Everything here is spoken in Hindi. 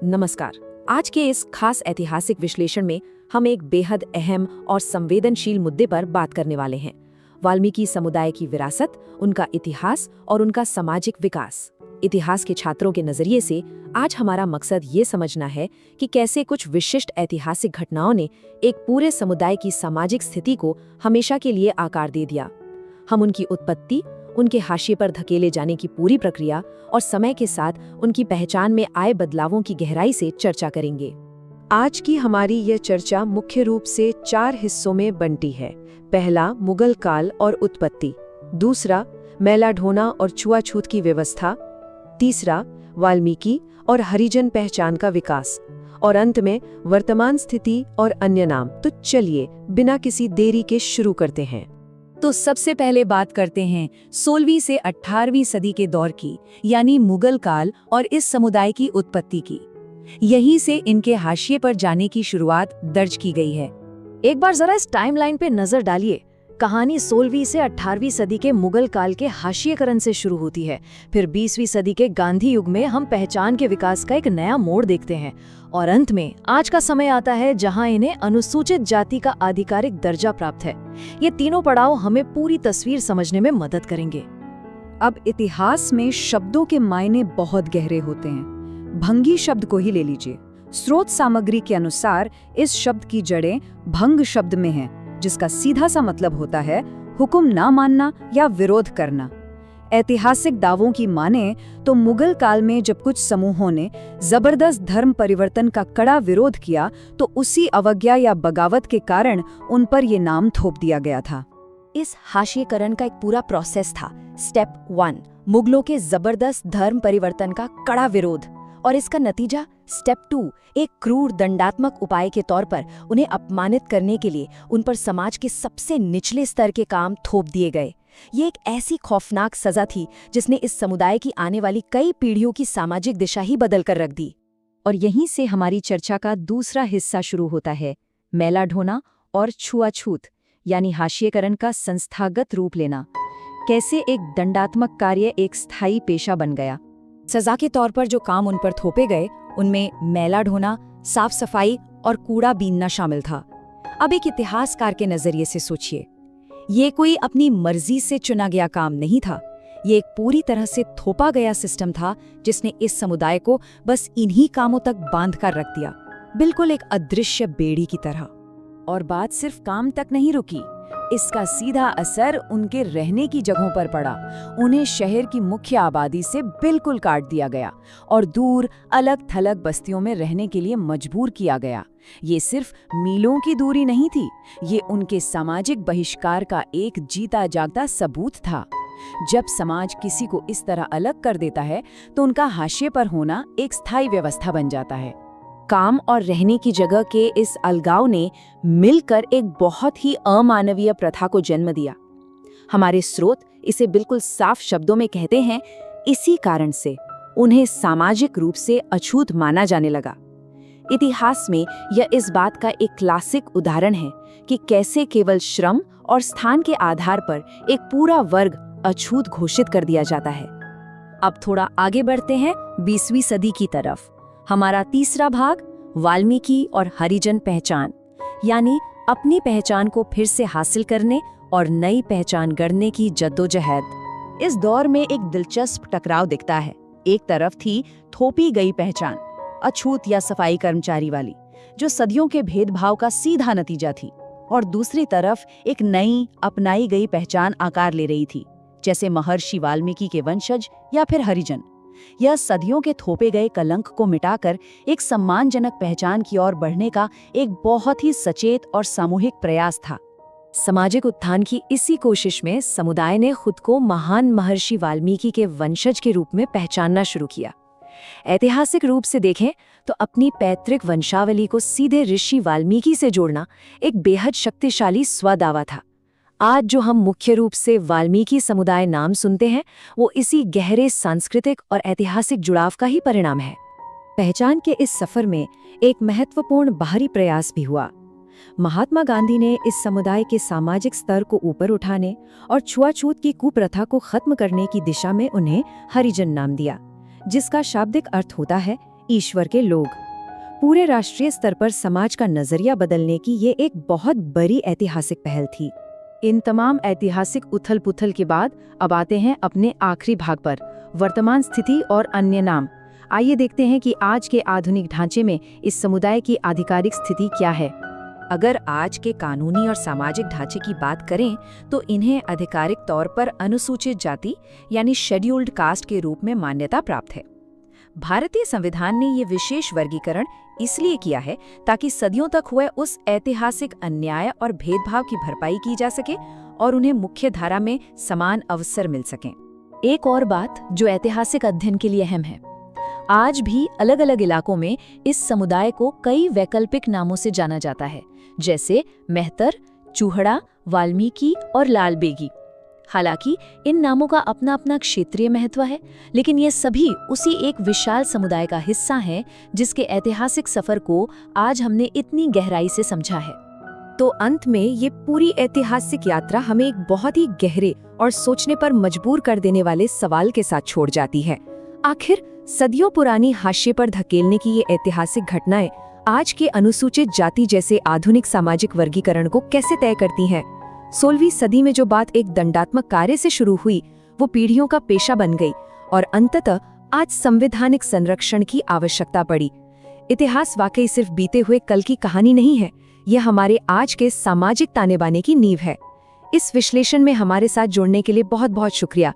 नमस्कार। आज के इस खास ऐतिहासिक विश्लेषण में हम एक बेहद अहम और संवेदनशील मुद्दे पर बात करने वाले हैं। वाल्मीकि समुदाय की विरासत, उनका इतिहास और उनका सामाजिक विकास। इतिहास के छात्रों के नजरिए से आज हमारा मकसद ये समझना है कि कैसे कुछ विशिष्ट ऐतिहासिक घटनाओं ने एक पूरे समुदाय की सामाजिक स्थिति को हमेशा के लिए आकार दे दिया। हम उनकी उत्पत्ति, उनके हाशिए पर धकेले जाने की पूरी प्रक्रिया और समय के साथ उनकी पहचान में आए बदलावों की गहराई से चर्चा करेंगे। आज की हमारी यह चर्चा मुख्य रूप से 4 हिस्सों में बंटी है। पहला, मुगल काल और उत्पत्ति। दूसरा, मैला ढोना और छुआछूत की व्यवस्था। तीसरा, वाल्मीकि और हरिजन पहचान का विकास। और अंत में वर्तमान स्थिति और अन्य नाम। तो चलिए बिना किसी देरी के शुरू करते हैं। तो सबसे पहले बात करते हैं 16वीं से 18वीं सदी के दौर की, यानी मुगल काल और इस समुदाय की उत्पत्ति की। यहीं से इनके हाशिए पर जाने की शुरुआत दर्ज की गई है। एक बार जरा इस टाइमलाइन पे नजर डालिए। कहानी 16वीं से 18वीं सदी के मुगल काल के हाशिएकरण से शुरू होती है। फिर 20वीं सदी के गांधी युग में हम पहचान के विकास का एक नया मोड़ देखते हैं और अंत में आज का समय आता है जहां इन्हें अनुसूचित जाति का आधिकारिक दर्जा प्राप्त है। ये तीनों पड़ाव हमें पूरी तस्वीर समझने में मदद करेंगे। अब इतिहास में शब्दों के मायने बहुत गहरे होते हैं। भंगी शब्द को ही ले लीजिए। स्रोत सामग्री के अनुसार इस शब्द की जड़ें भंग शब्द में हैं, जिसका सीधा सा मतलब होता है हुक्म ना मानना या विरोध करना। ऐतिहासिक दावों की माने तो मुगल काल में जब कुछ समूहों ने जबरदस्त धर्म परिवर्तन का कड़ा विरोध किया तो उसी अवज्ञा या बगावत के कारण उन पर ये नाम थोप दिया गया था। इस हाशिएकरण का एक पूरा प्रोसेस था। स्टेप 1, मुगलों के जबरदस्त धर्म परिवर्तन का कड़ा विरोध। और इसका नतीजा स्टेप 2, एक क्रूर दंडात्मक उपाय के तौर पर उन्हें अपमानित करने के लिए उन पर समाज के सबसे निचले स्तर के काम थोप दिए गए। ये एक ऐसी खौफनाक सजा थी जिसने इस समुदाय की आने वाली कई पीढ़ियों की सामाजिक दिशा ही बदल कर रख दी। और यहीं से हमारी चर्चा का दूसरा हिस्सा शुरू होता है, मैला ढोना और छुआछूत, यानी हाशिएकरण का संस्थागत रूप लेना। कैसे एक दंडात्मक कार्य एक स्थायी पेशा बन गया। सजा के तौर पर जो काम उन पर थोपे गए उनमें मैला ढोना, साफ सफाई और कूड़ा बीनना शामिल था। अब एक इतिहासकार के नजरिए से सोचिए, ये कोई अपनी मर्जी से चुना गया काम नहीं था। ये एक पूरी तरह से थोपा गया सिस्टम था जिसने इस समुदाय को बस इन्हीं कामों तक बांध कर रख दिया, बिल्कुल एक अदृश्य बेड़ी की तरह। और बात सिर्फ काम तक नहीं रुकी, इसका सीधा असर उनके रहने की जगहों पर पड़ा। उन्हें शहर की मुख्य आबादी से बिल्कुल काट दिया गया और दूर अलग थलग बस्तियों में रहने के लिए मजबूर किया गया। ये सिर्फ मीलों की दूरी नहीं थी, ये उनके सामाजिक बहिष्कार का एक जीता जागता सबूत था। जब समाज किसी को इस तरह अलग कर देता है तो उनका हाशिए पर होना एक स्थायी व्यवस्था बन जाता है। काम और रहने की जगह के इस अलगाव ने मिलकर एक बहुत ही अमानवीय प्रथा को जन्म दिया। हमारे स्रोत इसे बिल्कुल साफ शब्दों में कहते हैं, इसी कारण से उन्हें सामाजिक रूप से अछूत माना जाने लगा। इतिहास में यह इस बात का एक क्लासिक उदाहरण है कि कैसे केवल श्रम और स्थान के आधार पर एक पूरा वर्ग अछूत घोषित कर दिया जाता है। अब थोड़ा आगे बढ़ते हैं 20वीं सदी की तरफ। हमारा तीसरा भाग, वाल्मीकि और हरिजन पहचान, यानी अपनी पहचान को फिर से हासिल करने और नई पहचान गढ़ने की जद्दोजहद। इस दौर में एक दिलचस्प टकराव दिखता है। एक तरफ थी थोपी गई पहचान, अछूत या सफाई कर्मचारी वाली, जो सदियों के भेदभाव का सीधा नतीजा थी, और दूसरी तरफ एक नई अपनाई गई पहचान आकार ले रही थी, जैसे महर्षि वाल्मीकि के वंशज या फिर हरिजन। यह सदियों के थोपे गए कलंक को मिटाकर एक सम्मानजनक पहचान की ओर बढ़ने का एक बहुत ही सचेत और सामूहिक प्रयास था। सामाजिक उत्थान की इसी कोशिश में समुदाय ने खुद को महान महर्षि वाल्मीकि के वंशज के रूप में पहचानना शुरू किया। ऐतिहासिक रूप से देखें तो अपनी पैतृक वंशावली को सीधे ऋषि वाल्मीकि से जोड़ना एक बेहद शक्तिशाली स्वदावा था। आज जो हम मुख्य रूप से वाल्मीकि समुदाय नाम सुनते हैं वो इसी गहरे सांस्कृतिक और ऐतिहासिक जुड़ाव का ही परिणाम है। पहचान के इस सफर में एक महत्वपूर्ण बाहरी प्रयास भी हुआ। महात्मा गांधी ने इस समुदाय के सामाजिक स्तर को ऊपर उठाने और छुआछूत की कुप्रथा को खत्म करने की दिशा में उन्हें हरिजन नाम दिया, जिसका शाब्दिक अर्थ होता है ईश्वर के लोग। पूरे राष्ट्रीय स्तर पर समाज का नजरिया बदलने की ये एक बहुत बड़ी ऐतिहासिक पहल थी। इन तमाम ऐतिहासिक उथल-पुथल के बाद अब आते हैं अपने आखिरी भाग पर, वर्तमान स्थिति और अन्य नाम। आइए देखते हैं कि आज के आधुनिक ढांचे में इस समुदाय की आधिकारिक स्थिति क्या है। अगर आज के कानूनी और सामाजिक ढांचे की बात करें तो इन्हें आधिकारिक तौर पर अनुसूचित जाति यानी शेड्यूल्ड कास्ट के रूप में मान्यता प्राप्त है। भारतीय संविधान ने ये विशेष वर्गीकरण इसलिए किया है ताकि सदियों तक हुए उस ऐतिहासिक अन्याय और भेदभाव की भरपाई की जा सके और उन्हें मुख्य धारा में समान अवसर मिल सकें। एक और बात जो ऐतिहासिक अध्ययन के लिए अहम है, आज भी अलग अलग इलाकों में इस समुदाय को कई वैकल्पिक नामों से जाना जाता है, जैसे मेहतर, चूहड़ा, वाल्मीकि और लालबेगी। हालांकि इन नामों का अपना अपना क्षेत्रीय महत्व है, लेकिन ये सभी उसी एक विशाल समुदाय का हिस्सा हैं जिसके ऐतिहासिक सफर को आज हमने इतनी गहराई से समझा है। तो अंत में ये पूरी ऐतिहासिक यात्रा हमें एक बहुत ही गहरे और सोचने पर मजबूर कर देने वाले सवाल के साथ छोड़ जाती है। आखिर सदियों पुरानी हाशिए पर धकेलने की ये ऐतिहासिक घटनाएं आज के अनुसूचित जाति जैसे आधुनिक सामाजिक वर्गीकरण को कैसे तय करती हैं? 16वीं सदी में जो बात एक दंडात्मक कार्य से शुरू हुई वो पीढ़ियों का पेशा बन गई और अंततः आज संवैधानिक संरक्षण की आवश्यकता पड़ी। इतिहास वाकई सिर्फ बीते हुए कल की कहानी नहीं है, यह हमारे आज के सामाजिक ताने बाने की नींव है। इस विश्लेषण में हमारे साथ जुड़ने के लिए बहुत बहुत शुक्रिया।